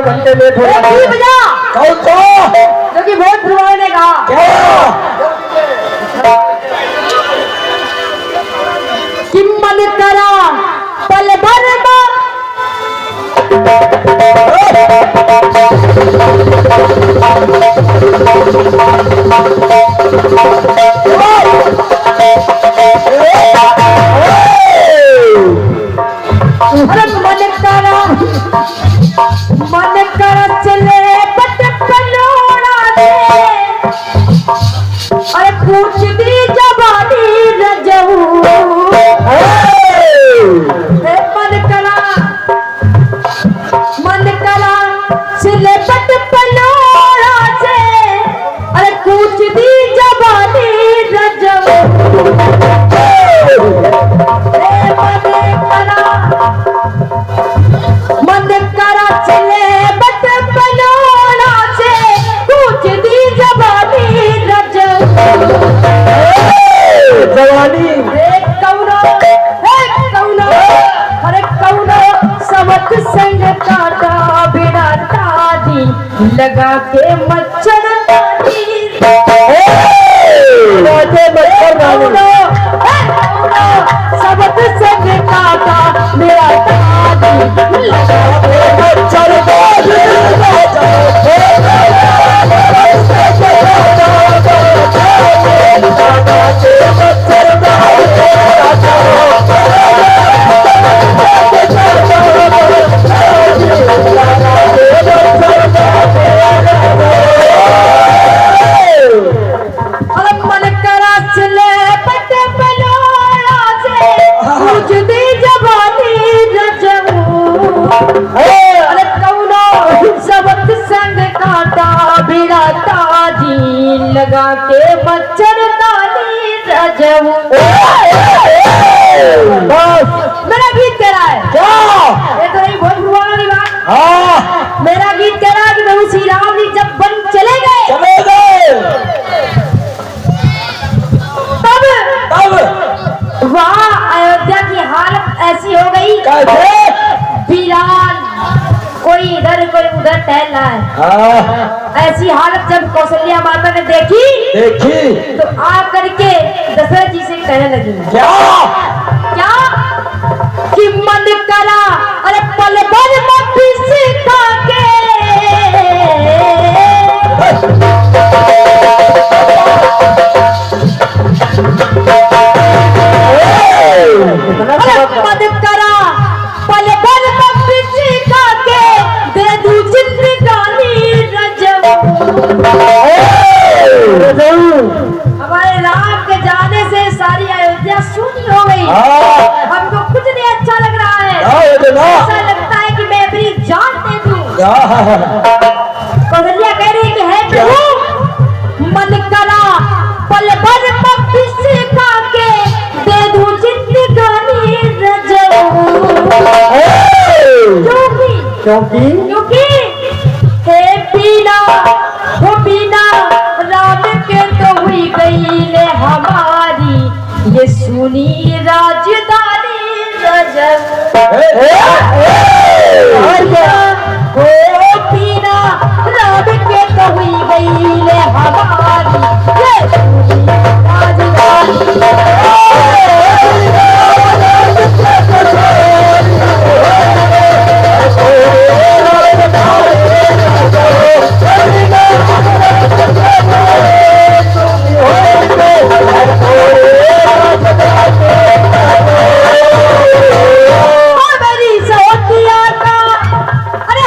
घंटे लेट हो गए। बजा कौन सा? जो कि बहुत प्रभाव ने कहा क्या? कि मन करा पल भर मन करा चले बट पलोड़ा दे अरे पूछ दी जवानी रजऊ मन करा चले बट पलोड़ा से अरे पूछ दी जवानी रजऊ मन करा चले बट पलोड़ा से पूछ दी जवानी रजऊ जवानी कौनो अरे कौनो समत संग काटा बिना तादी लगा के मच्छर सबत संग काटा मेरा तादी लगा के मच्छर लगा के मच्छर दानी रजऊ मेरा गीत कह रहा है क्या? ये तो नहीं बहुत हुआ वाली बात। हाँ मेरा गीत कह रहा है कि प्रभु श्री राम जी जब वन चले गए तब वहाँ अयोध्या की हालत ऐसी हो गई वीरान कोई इधर कोई उधर टहल रहा है। हाँ ऐसी हालत जब कौशल्या माता ने देखी तो आ करके दशरथ जी से कहने लगी क्या कि मन करा अरे पल भर मट्टी सिखा के मन करा पल भर मट्टी सिखा के दे दूं जिंदगानी रजऊ हमारे राम के जाने से सारी अयोध्या शून्य हो गई। हमको कुछ नहीं अच्छा लग रहा है। ऐसा लगता है कि मैं अपनी जान दे दूं। कौशल्या कह रही कि है प्रभु मन करा पल भर मट्टी सिखा के दे दूं जिंदगानी रजऊ क्योंकि हे बिना राम के तो हुई गई ले हमारी ये सुनी राजधानी रजऊ हो बिना राम के तो हुई गई ले हमारी ये सुनी राजधानी अरे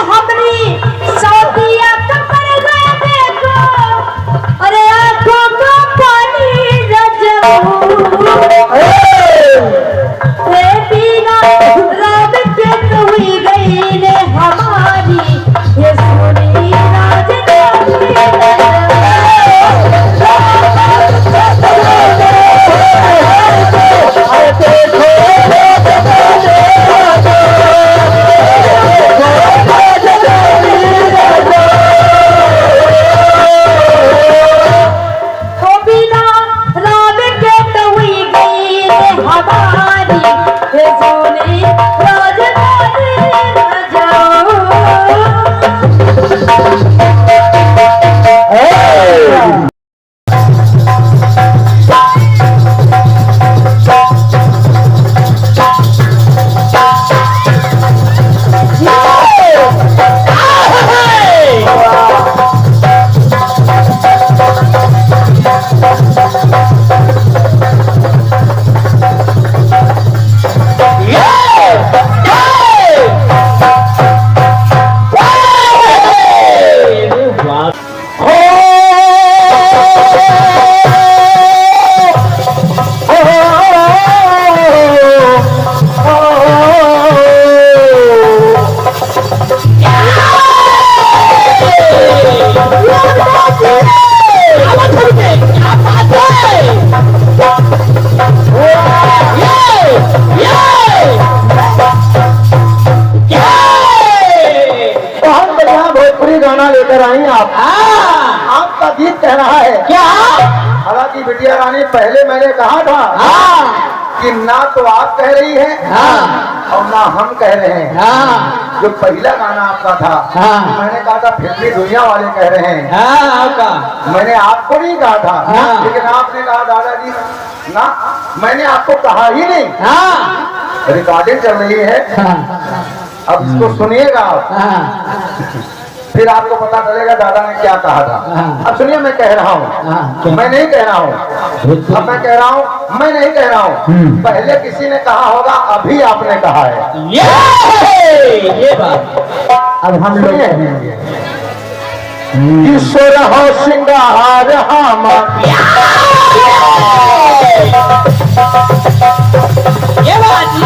बहुत बढ़िया भोजपुरी गाना लेकर आई आप। आपका गीत कह रहा है क्या? हालांकि बिटिया रानी पहले मैंने कहा था कि ना तो आप कह रही हैं और ना हम कह रहे हैं। जो पहला गाना आपका था मैंने कहा था फिर भी दुनिया वाले कह रहे हैं। मैंने आपको नहीं कहा था, लेकिन आपने कहा दादाजी ना, मैंने आपको कहा ही नहीं। रिकॉर्डिंग चल रही है, अब इसको सुनिएगा आप, फिर आपको पता चलेगा दादा ने क्या कहा था। अब सुनिए, मैं कह रहा हूँ, मैं नहीं कह रहा हूँ, अब मैं कह रहा हूँ, मैं नहीं कह रहा हूँ। पहले किसी ने कहा होगा, अभी आपने कहा है। ये बात अब हम लोग कहेंगे। किशोर हो सिंगार ये बात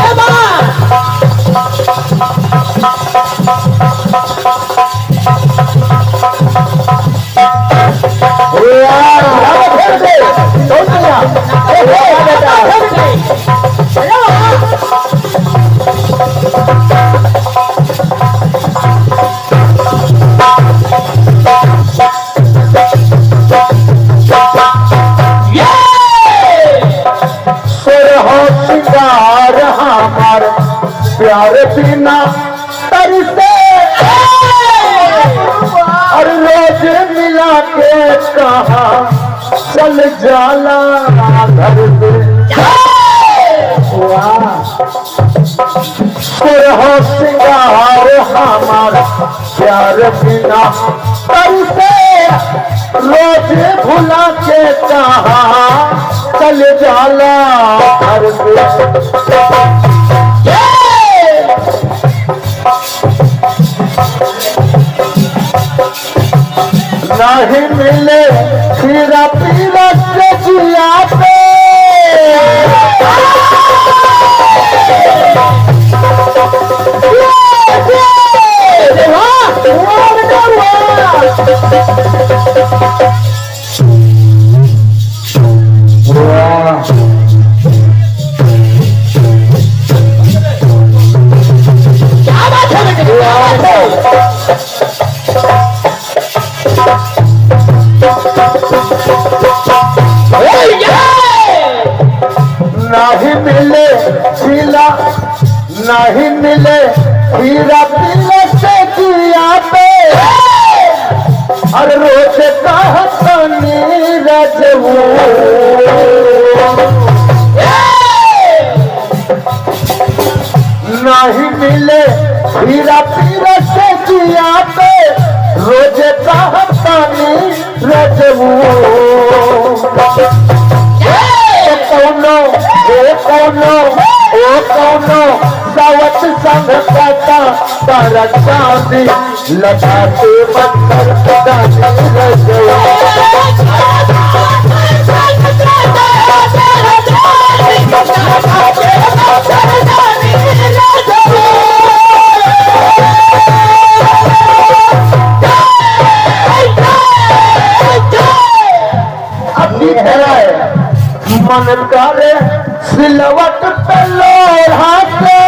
प्यार बिना तरसे और रोज मिला के कहा चल जाला घर से हो सिंगार हमारा प्यार बिना तरसे रोज भुला के कहा चल जाला घर से। नहीं मिले खीरा पीरा से जिया पे नहीं मिले खीरा, नहीं मिले खीरा पीला से जिया पे और रोज कहता नीरज नहीं मिले खीरा पीला से जिया पे रोज कहता नीरज कौनो सावत संग कहता तारा चांदी लगाते मन करे सिलवट पे लोढ़ाते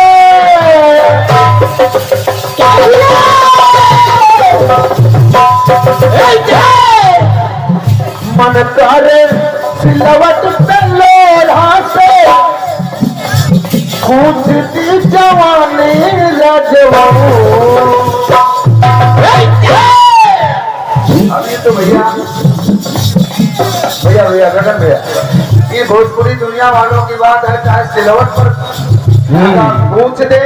मन करे सिलवट पे लोढ़ाते पूछती जवानी रजवाऊ। अभी तो भैया भैया भैया गगन भैया, ये भोजपुरी दुनिया वालों की बात है, चाहे सिलवट पर पूछ दे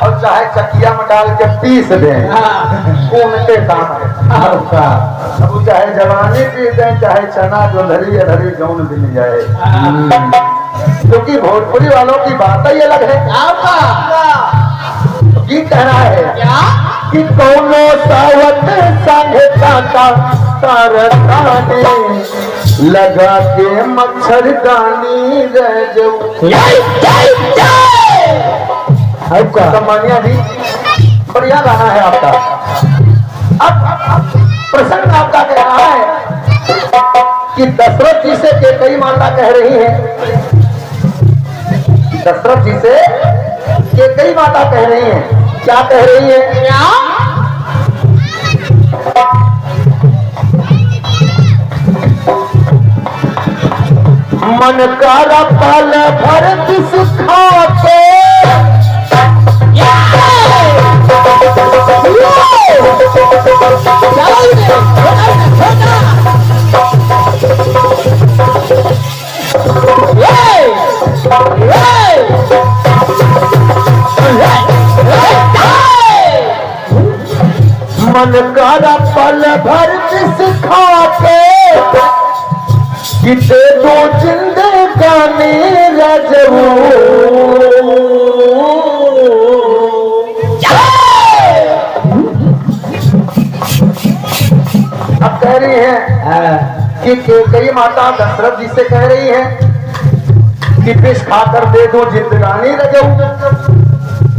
और चाहे चकिया में डाल के पीस दे, उनके काम है। अब चाहे जवानी पीस दे, चाहे चना जोधरी अधरी जौन मिल जाए, क्योंकि भोजपुरी वालों की बात ही अलग है। ये कहना है कि कौनो सावत संघता तारताने लगा के मच्छरदानी रह कमानिया भी बढ़िया गाना है आपका। अब प्रसंग आपका कह रहा है कि दशरथ जी से कई माता कह रही है, दशरथ जी से कई माता कह रही है, क्या कह रही है? मन कर पल भर किस खाके मन कर पल भर किस खाके किते दो जिंदगानी रजू अब कह रही है कि कई माता दशरथ जी से कह रही है कि विष खाकर दे दो जिंदगानी रजू।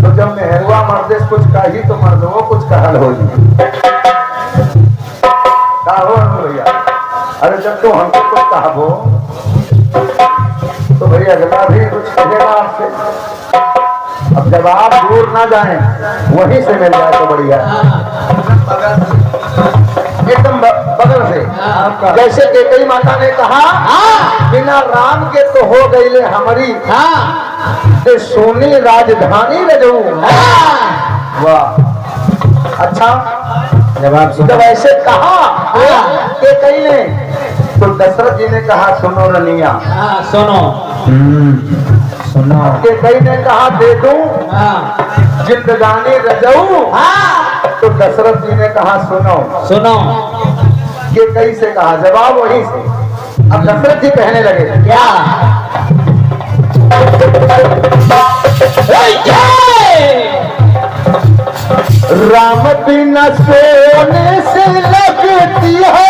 तो जब मेहरुआ मर्देश कुछ कही तो मर्दों कुछ कहल हो भैया। अरे जब तो हमको कुछ कहो तो भैया अगला भी कुछ कहेगा आपसे। अब जब आप दूर ना जाएं वहीं से मिल जाए तो बढ़िया, एकदम बगल से। जैसे कि कई माता ने कहा बिना राम के तो हो गई ले हमारी सोनी राजधानी रजू। वाह, अच्छा जवाब। जब ऐसे कहा कि कई ने तो दशरथ जी ने कहा सुनो रनिया, सुनो सुनो। कि कई ने कहा दे दूं जिंदगानी रजऊ। तो दशरथ जी ने कहा सुनो सुनो। कि कई से कहा जवाब वहीं से। अब दशरथ जी कहने लगे क्या? राम बिना सोने से लगती है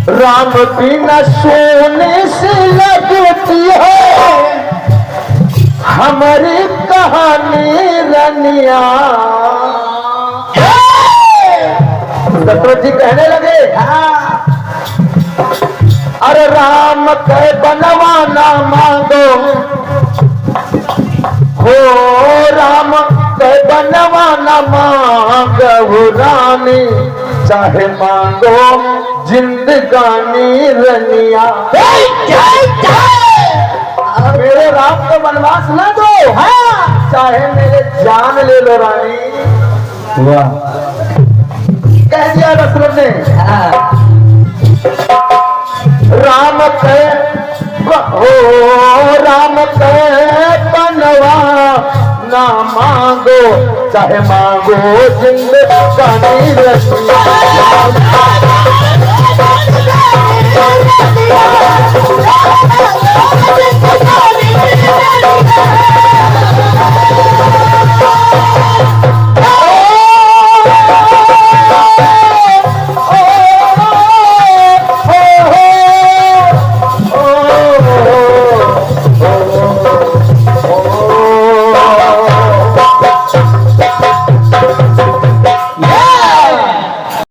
राम बिना सोने से लगती है हमारी कहानी रनिया। दशरथ जी कहने लगे अरे राम के बनवाना मांगो हो, राम के बनवाना मांगो रानी, चाहे मांगो जिंदगानी रनिया। मेरे राम को बनवास न दो, चाहे मेरे जान ले लो रानी। वाह, कह दिया दशरथ ने राम के हो, राम के बनवा ना मांगो, चाहे मांगो जिंदगानी रनिया।